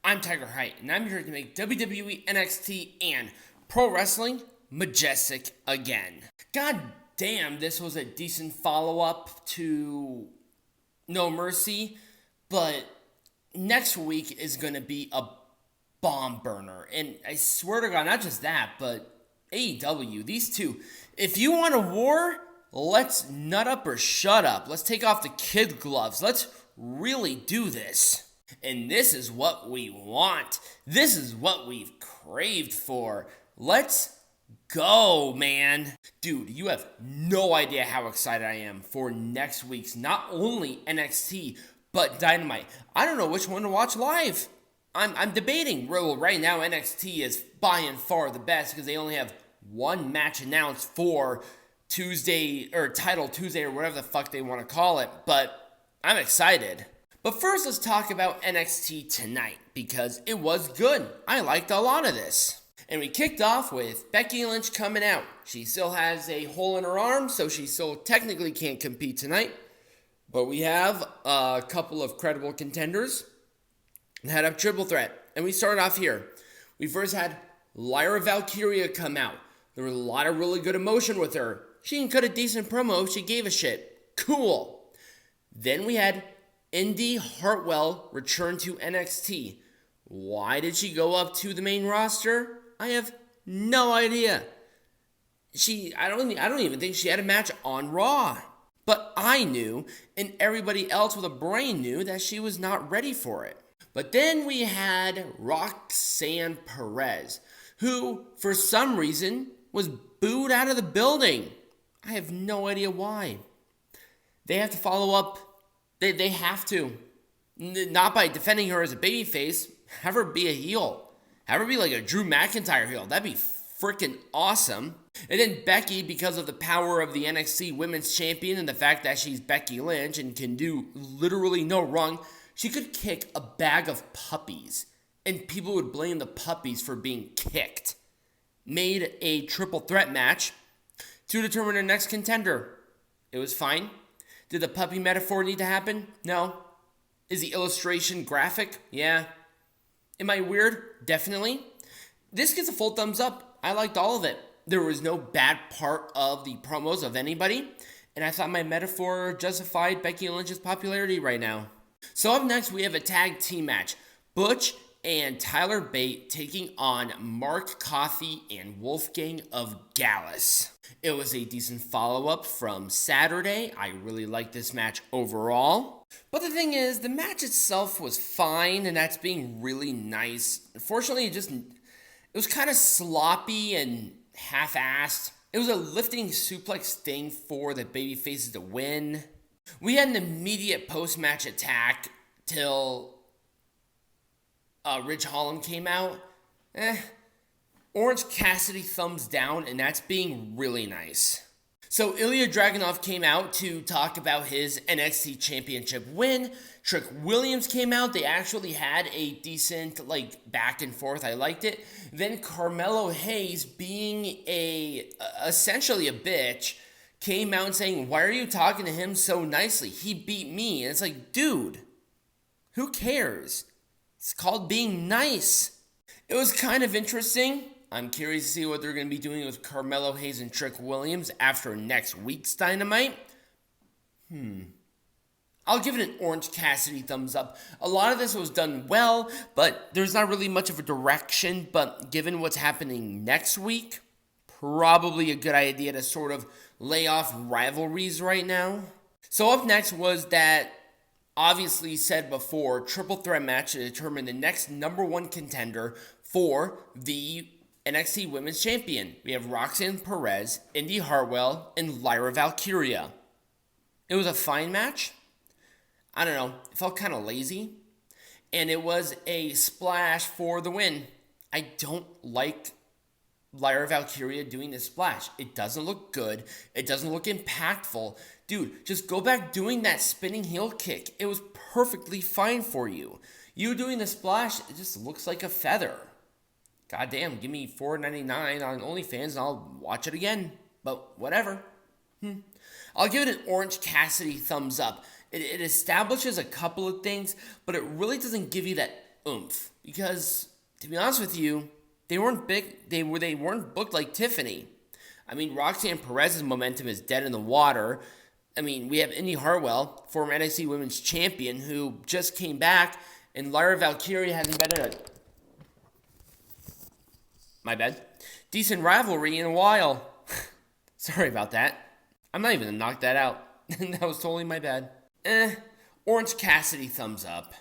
I'm Tiger Height, and I'm here to make WWE NXT and Pro Wrestling majestic again. God damn, this was a decent follow-up to No Mercy, but next week is going to be a bomb burner. And I swear to God, not just that, but AEW, these two, if you want a war, let's nut up or shut up. Let's take off the kid gloves. Let's really do this. And this is what we want. This is what we've craved for. Let's go, man. Dude, you have no idea how excited I am for next week's not only NXT, but Dynamite. I don't know which one to watch live. I'm debating. Well, right now NXT is by and far the best because they only have one match announced for Tuesday, or Title Tuesday, or whatever the fuck they want to call it. But I'm excited. But first, let's talk about NXT tonight, because it was good. I liked a lot of this. And we kicked off with Becky Lynch coming out. She still has a hole in her arm, so she still technically can't compete tonight. But we have a couple of credible contenders that had a triple threat. And we started off here. We first had Lyra Valkyria come out. There was a lot of really good emotion with her. She can cut a decent promo if she gave a shit. Cool. Then we had Indi Hartwell returned to NXT. Why did she go up to the main roster? I have no idea. I don't even think she had a match on Raw. But I knew, and everybody else with a brain knew, that she was not ready for it. But then we had Roxanne Perez, who, for some reason, was booed out of the building. I have no idea why. They have to follow up. They have to. Not by defending her as a babyface. Have her be a heel. Have her be like a Drew McIntyre heel. That'd be freaking awesome. And then Becky, because of the power of the NXT Women's Champion and the fact that she's Becky Lynch and can do literally no wrong, she could kick a bag of puppies. And people would blame the puppies for being kicked. Made a triple threat match to determine her next contender. It was fine. Did the puppy metaphor need to happen? No. Is the illustration graphic? Yeah. Am I weird? Definitely. This gets a full thumbs up. I liked all of it. There was no bad part of the promos of anybody, and I thought my metaphor justified Becky Lynch's popularity right now. So up next, we have a tag team match. Butch and Tyler Bate taking on Mark Coffey and Wolfgang of Gallus. It was a decent follow-up from Saturday. I really liked this match overall. But the thing is, the match itself was fine, and that's being really nice. Unfortunately, it was kind of sloppy and half-assed. It was a lifting suplex thing for the babyfaces to win. We had an immediate post-match attack till Ridge Holland came out. Orange Cassidy thumbs down, and that's being really nice. So Ilja Dragunov came out to talk about his NXT Championship win. Trick Williams came out. They actually had a decent back and forth. I liked it. Then Carmelo Hayes, being essentially a bitch, came out saying, "Why are you talking to him so nicely? He beat me." And it's like, dude, who cares? It's called being nice. It was kind of interesting. I'm curious to see what they're going to be doing with Carmelo Hayes and Trick Williams after next week's Dynamite. I'll give it an Orange Cassidy thumbs up. A lot of this was done well, but there's not really much of a direction. But given what's happening next week, probably a good idea to sort of lay off rivalries right now. So up next was that, obviously said before, triple threat match to determine the next number one contender for the NXT Women's Champion. We have Roxanne Perez, Indi Hartwell, and Lyra Valkyria. It was a fine match. I don't know. It felt kind of lazy. And it was a splash for the win. I don't like Lyra Valkyria doing this splash. It doesn't look good. It doesn't look impactful. Dude, just go back doing that spinning heel kick. It was perfectly fine for you. You doing the splash, it just looks like a feather. Goddamn, give me $4.99 on OnlyFans and I'll watch it again. But whatever. I'll give it an Orange Cassidy thumbs up. It establishes a couple of things, but it really doesn't give you that oomph. Because, to be honest with you, they weren't big. They weren't booked like Tiffany. I mean, Roxanne Perez's momentum is dead in the water. I mean, we have Indi Hartwell, former NXT Women's Champion, who just came back, and Lyra Valkyria hasn't been in decent rivalry in a while. Sorry about that. I'm not even gonna knock that out. That was totally my bad. Orange Cassidy thumbs up.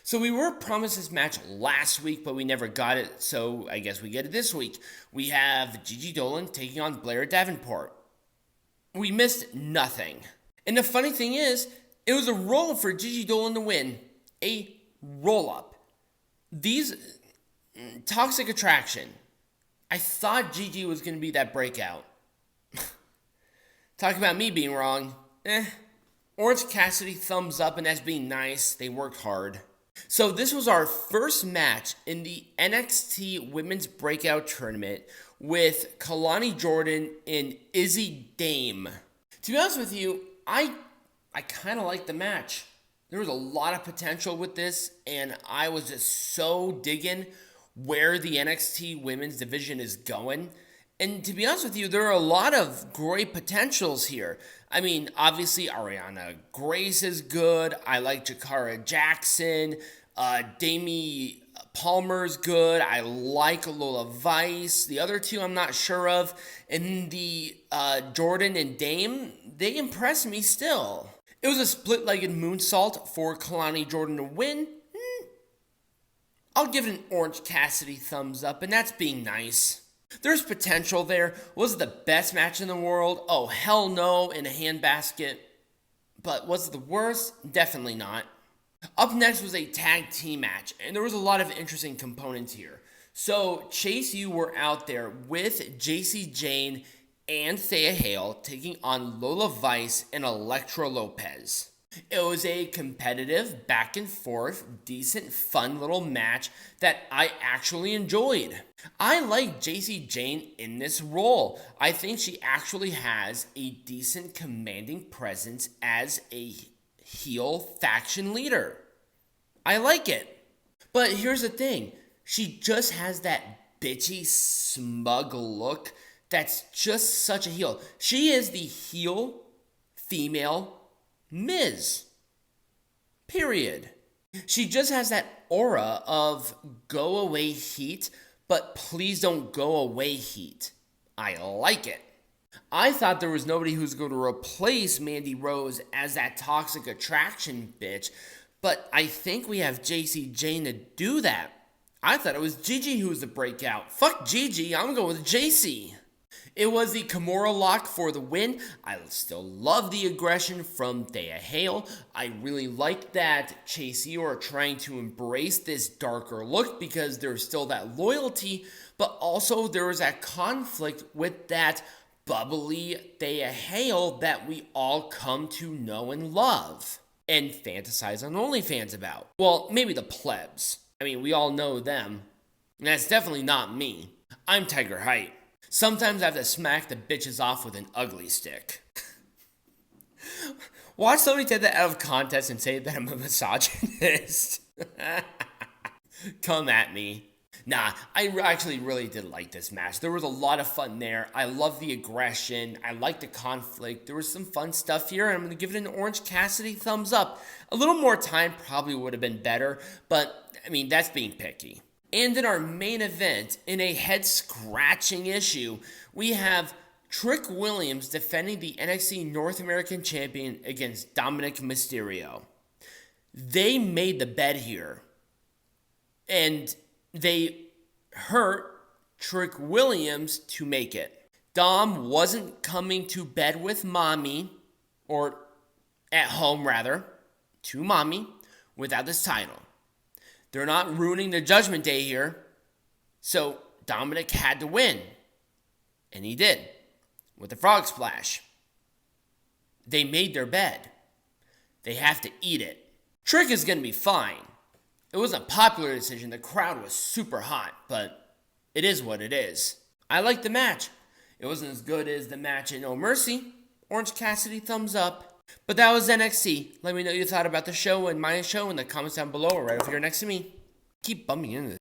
So we were promised this match last week, but we never got it, so I guess we get it this week. We have Gigi Dolan taking on Blair Davenport. We missed nothing. And the funny thing is, it was a roll-up for Gigi Dolan to win. A roll-up. These Toxic Attraction. I thought Gigi was going to be that breakout. Talk about me being wrong. Orange Cassidy thumbs up, and that's being nice. They worked hard. So this was our first match in the NXT Women's Breakout Tournament with Kelani Jordan and Izzi Dame. To be honest with you, I kind of liked the match. There was a lot of potential with this, and I was just so digging where the NXT Women's Division is going. And to be honest with you, there are a lot of great potentials here. I mean, obviously, Ariana Grace is good. I like Jakara Jackson. Damie Palmer's good. I like Lola Vice. The other two I'm not sure of. And the Jordan and Dame, they impress me still. It was a split-legged moonsault for Kelani Jordan to win. I'll give it an Orange Cassidy thumbs up, and that's being nice. There's potential there. Was it the best match in the world? Oh, hell no, in a handbasket. But was it the worst? Definitely not. Up next was a tag team match, and there was a lot of interesting components here. So, Chase U were out there with Jacey, Jayne, and Thea Hale taking on Lola Vice and Elektra Lopez. It was a competitive, back and forth, decent, fun little match that I actually enjoyed. I like Jacey Jayne in this role. I think she actually has a decent, commanding presence as a heel faction leader. I like it. But here's the thing. She just has that bitchy, smug look that's just such a heel. She is the heel female Miz. Period. She just has that aura of go away heat, but please don't go away heat. I like it. I thought there was nobody who's going to replace Mandy Rose as that Toxic Attraction bitch, but I think we have Jacey Jayne to do that. I thought it was Gigi who was the breakout. Fuck Gigi, I'm going with Jacey. It was the Kimura lock for the win. I still love the aggression from Thea Hale. I really like that Chase U are trying to embrace this darker look because there's still that loyalty, but also there was that conflict with that bubbly Thea Hale that we all come to know and love and fantasize on OnlyFans about. Well, maybe the plebs. I mean, we all know them. And that's definitely not me. I'm Tiger Height. Sometimes I have to smack the bitches off with an ugly stick. Watch somebody take that out of context and say that I'm a misogynist. Come at me. Nah, I actually really did like this match. There was a lot of fun there. I love the aggression. I like the conflict. There was some fun stuff here. I'm going to give it an Orange Cassidy thumbs up. A little more time probably would have been better, but I mean, that's being picky. And in our main event, in a head-scratching issue, we have Trick Williams defending the NXT North American Champion against Dominik Mysterio. They made the bed here. And they hurt Trick Williams to make it. Dom wasn't coming to bed with mommy, or at home rather, to mommy, without this title. They're not ruining the Judgment Day here. So Dominik had to win. And he did. With the frog splash. They made their bed. They have to eat it. Trick is going to be fine. It wasn't a popular decision. The crowd was super hot. But it is what it is. I liked the match. It wasn't as good as the match in No Mercy. Orange Cassidy thumbs up. But that was NXT. Let me know what you thought about the show and my show in the comments down below or right over here next to me. keep bumping into